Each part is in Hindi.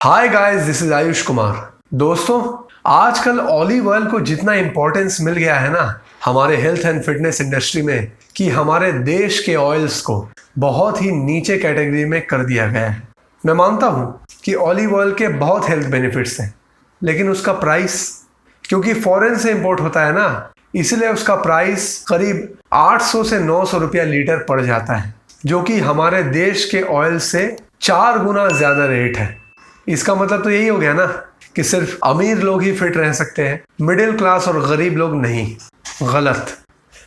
Hi guys, this is Ayush Kumar. दोस्तों, आजकल ऑलिव ऑयल को जितना इम्पोर्टेंस मिल गया है ना हमारे हेल्थ एंड फिटनेस इंडस्ट्री में, कि हमारे देश के ऑयल्स को बहुत ही नीचे कैटेगरी में कर दिया गया है। मैं मानता हूँ कि ऑलिव ऑयल के बहुत हेल्थ बेनिफिट्स हैं, लेकिन उसका प्राइस, क्योंकि फॉरेन से इंपोर्ट होता है ना, इसलिए उसका प्राइस करीब 800 से 900 रुपया लीटर पड़ जाता है, जो कि हमारे देश के ऑयल से 4 गुना ज़्यादा रेट है। इसका मतलब तो यही हो गया ना कि सिर्फ अमीर लोग ही फिट रह सकते हैं, मिडिल क्लास और गरीब लोग नहीं। गलत,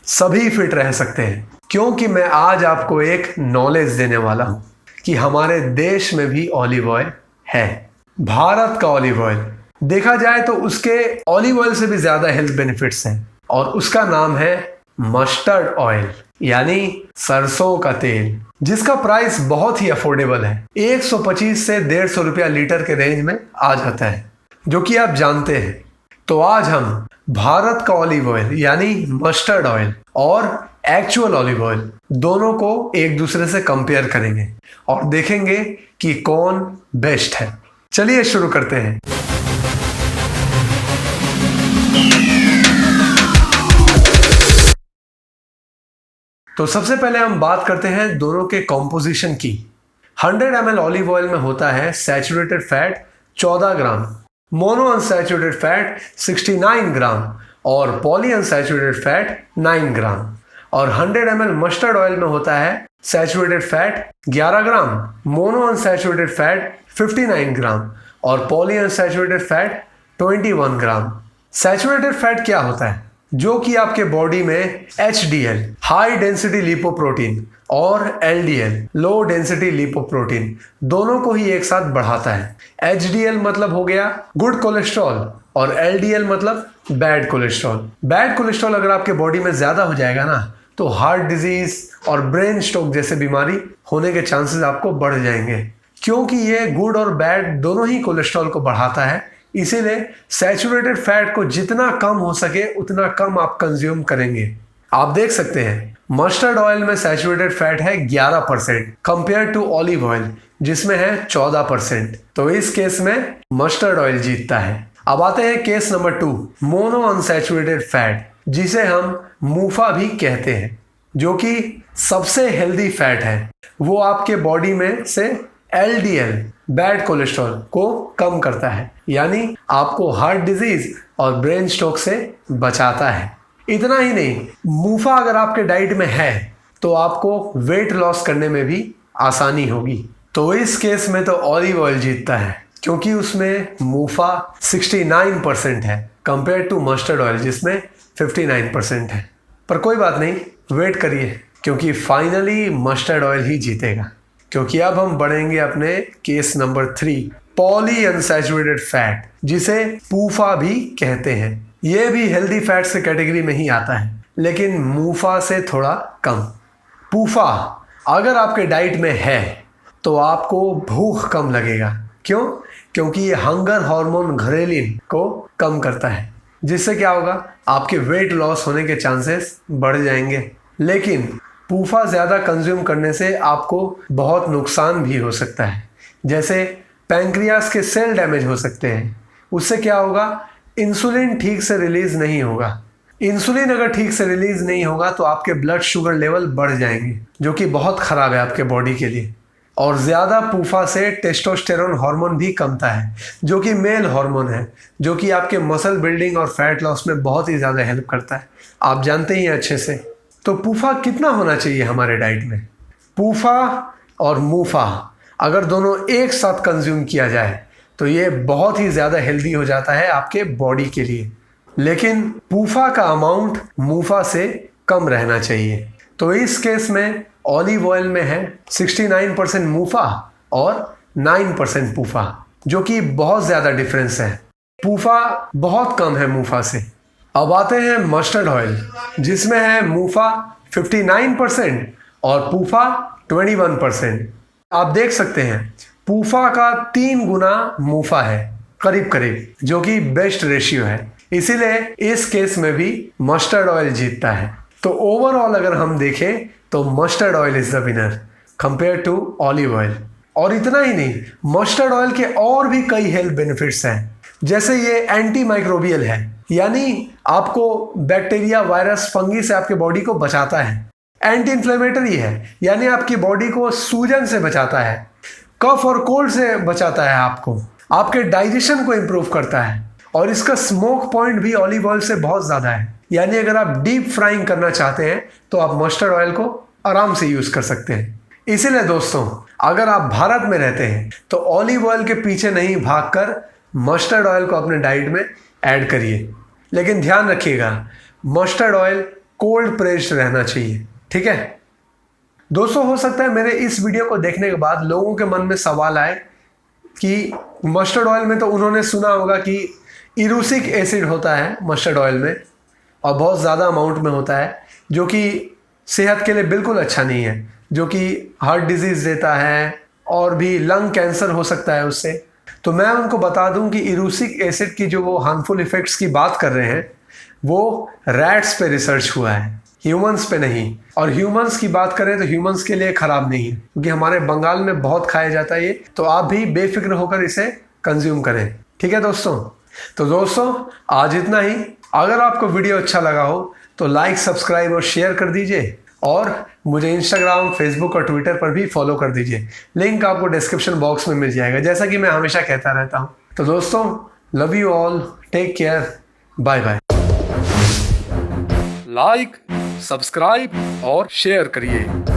सभी फिट रह सकते हैं, क्योंकि मैं आज आपको एक नॉलेज देने वाला हूं कि हमारे देश में भी ऑलिव ऑयल है। भारत का ऑलिव ऑयल देखा जाए तो उसके ऑलिव ऑयल से भी ज्यादा हेल्थ बेनिफिट्स हैं, और उसका नाम है मस्टर्ड ऑयल, यानी सरसों का तेल, जिसका प्राइस बहुत ही अफोर्डेबल है। 125 से 150 रुपया लीटर के रेंज में आ जाता है, जो कि आप जानते हैं। तो आज हम भारत का ऑलिव ऑयल यानी मस्टर्ड ऑयल और एक्चुअल ऑलिव ऑयल दोनों को एक दूसरे से कंपेयर करेंगे और देखेंगे कि कौन बेस्ट है। चलिए शुरू करते हैं। तो सबसे पहले हम बात करते हैं दोनों के कॉम्पोजिशन की। 100 ml ऑलिव ऑयल में होता है सैचुरेटेड फैट 14 ग्राम, मोनो अनसैचुरेटेड फैट 69 ग्राम और पॉली अनसैचुरेटेड फैट 9 ग्राम। और 100 ml मस्टर्ड ऑयल में होता है सैचुरेटेड फैट 11 ग्राम, मोनो अनसैचुरेटेड फैट 59 ग्राम और पॉली अनसैचुरेटेड फैट 21 ग्राम। सैचुरेटेड फैट क्या होता है? जो कि आपके बॉडी में HDL हाई डेंसिटी लिपोप्रोटीन और LDL लो डेंसिटी लिपोप्रोटीन दोनों को ही एक साथ बढ़ाता है। HDL मतलब हो गया गुड कोलेस्ट्रॉल और LDL मतलब बैड कोलेस्ट्रॉल। बैड कोलेस्ट्रॉल अगर आपके बॉडी में ज्यादा हो जाएगा ना, तो हार्ट डिजीज और ब्रेन स्ट्रोक जैसे बीमारी होने के चांसेस आपको बढ़ जाएंगे, क्योंकि ये गुड और बैड दोनों ही कोलेस्ट्रॉल को बढ़ाता है। इसीलिए सैचुरेटेड फैट को जितना कम हो सके उतना कम आप कंज्यूम करेंगे। आप देख सकते हैं मस्टर्ड ऑयल में सैचुरेटेड फैट है 11% कंपेयर टू ऑलिव ऑयल जिसमें है 14%। तो इस केस में मस्टर्ड ऑयल जीतता है। अब आते हैं case number 2, mono unsaturated fat, जिसे हम मूफा भी कहते हैं, जो कि सबसे हेल्दी फैट है। वो आपके बॉडी में से LDL बैड कोलेस्ट्रॉल को कम करता है, यानी आपको हार्ट डिजीज और ब्रेन स्ट्रोक से बचाता है। इतना ही नहीं, मूफा अगर आपके डाइट में है तो आपको वेट लॉस करने में भी आसानी होगी। तो इस केस में तो ऑलिव ऑयल जीतता है, क्योंकि उसमें मूफा 69% है कंपेयर टू मस्टर्ड ऑयल जिसमें 59% है। पर कोई बात नहीं, वेट करिए, क्योंकि फाइनली मस्टर्ड ऑयल ही जीतेगा। क्योंकि अब हम बढ़ेंगे अपने case number 3, poly unsaturated fat, जिसे पूफा भी कहते हैं। यह भी हेल्दी फैट्स के कैटेगरी में ही आता है, लेकिन मूफा से थोड़ा कम। पूफा अगर आपके डाइट में है तो आपको भूख कम लगेगा। क्यों? क्योंकि ये हंगर हार्मोन घरेलिन को कम करता है, जिससे क्या होगा, आपके वेट लॉस होने के चांसेस बढ़ जाएंगे। लेकिन पूफा ज़्यादा कंज्यूम करने से आपको बहुत नुकसान भी हो सकता है, जैसे पैंक्रियास के सेल डैमेज हो सकते हैं। उससे क्या होगा, इंसुलिन ठीक से रिलीज नहीं होगा। इंसुलिन अगर ठीक से रिलीज नहीं होगा तो आपके ब्लड शुगर लेवल बढ़ जाएंगे, जो कि बहुत ख़राब है आपके बॉडी के लिए। और ज़्यादा पूफा से टेस्टोस्टेरोन हार्मोन भी कमता है, जो कि मेल हार्मोन है, जो कि आपके मसल बिल्डिंग और फैट लॉस में बहुत ही ज़्यादा हेल्प करता है। आप जानते ही हैं अच्छे से। तो पूफा कितना होना चाहिए हमारे डाइट में? पूफा और मूफा अगर दोनों एक साथ कंज्यूम किया जाए तो ये बहुत ही ज़्यादा हेल्दी हो जाता है आपके बॉडी के लिए। लेकिन पूफा का अमाउंट मूफा से कम रहना चाहिए। तो इस केस में ऑलिव ऑयल में है 69% मूफा और 9% पूफा, जो कि बहुत ज़्यादा डिफरेंस है। पूफा बहुत कम है मूफा से। अब आते हैं मस्टर्ड ऑयल, जिसमें है मूफा 59% और पूफा 21%। आप देख सकते हैं पूफा का 3 गुना मूफा है करीब करीब, जो कि बेस्ट रेशियो है। इसीलिए इस केस में भी मस्टर्ड ऑयल जीतता है। तो ओवरऑल अगर हम देखें तो mustard oil is the winner compare to olive oil. और इतना ही नहीं, मस्टर्ड ऑयल के और भी कई हेल्थ बेनिफिट्स हैं। जैसे ये एंटी माइक्रोबियल है, यानी आपको बैक्टीरिया, वायरस, फंगी से आपके बॉडी को बचाता है। एंटी इन्फ्लेमेटरी है, यानी आपकी बॉडी को सूजन से बचाता है। कफ और कोल्ड से बचाता है आपको। आपके डाइजेशन को इंप्रूव करता है। और इसका स्मोक पॉइंट भी ऑलिव ऑयल से बहुत ज़्यादा है, यानी अगर आप डीप फ्राइंग करना चाहते हैं तो आप मस्टर्ड ऑयल को आराम से यूज़ कर सकते हैं। इसीलिए दोस्तों, अगर आप भारत में रहते हैं तो ऑलिव ऑयल के पीछे नहीं भागकर मस्टर्ड ऑयल को अपने डाइट में ऐड करिए। लेकिन ध्यान रखिएगा, मस्टर्ड ऑयल कोल्ड प्रेस्ड रहना चाहिए, ठीक है दोस्तों। हो सकता है मेरे इस वीडियो को देखने के बाद लोगों के मन में सवाल आए कि मस्टर्ड ऑयल में तो उन्होंने सुना होगा कि इरूसिक एसिड होता है मस्टर्ड ऑयल में और बहुत ज़्यादा अमाउंट में होता है, जो कि सेहत के लिए बिल्कुल अच्छा नहीं है, जो कि हार्ट डिजीज़ देता है और भी लंग कैंसर हो सकता है उससे। तो मैं उनको बता दूं कि इरूसिक एसिड की जो वो हार्मफुल इफ़ेक्ट्स की बात कर रहे हैं वो रैट्स पे रिसर्च हुआ है, ह्यूमंस पे नहीं। और ह्यूमंस की बात करें तो ह्यूमंस के लिए ख़राब नहीं है, क्योंकि हमारे बंगाल में बहुत खाया जाता है ये। तो आप भी बेफिक्र होकर इसे कंज्यूम करें, ठीक है दोस्तों। तो दोस्तों, आज इतना ही। अगर आपको वीडियो अच्छा लगा हो तो लाइक, सब्सक्राइब और शेयर कर दीजिए। और मुझे इंस्टाग्राम, फेसबुक और ट्विटर पर भी फॉलो कर दीजिए। लिंक आपको डिस्क्रिप्शन बॉक्स में मिल जाएगा, जैसा कि मैं हमेशा कहता रहता हूँ। तो दोस्तों, love you all, take care, bye bye. Like, subscribe और शेयर करिए।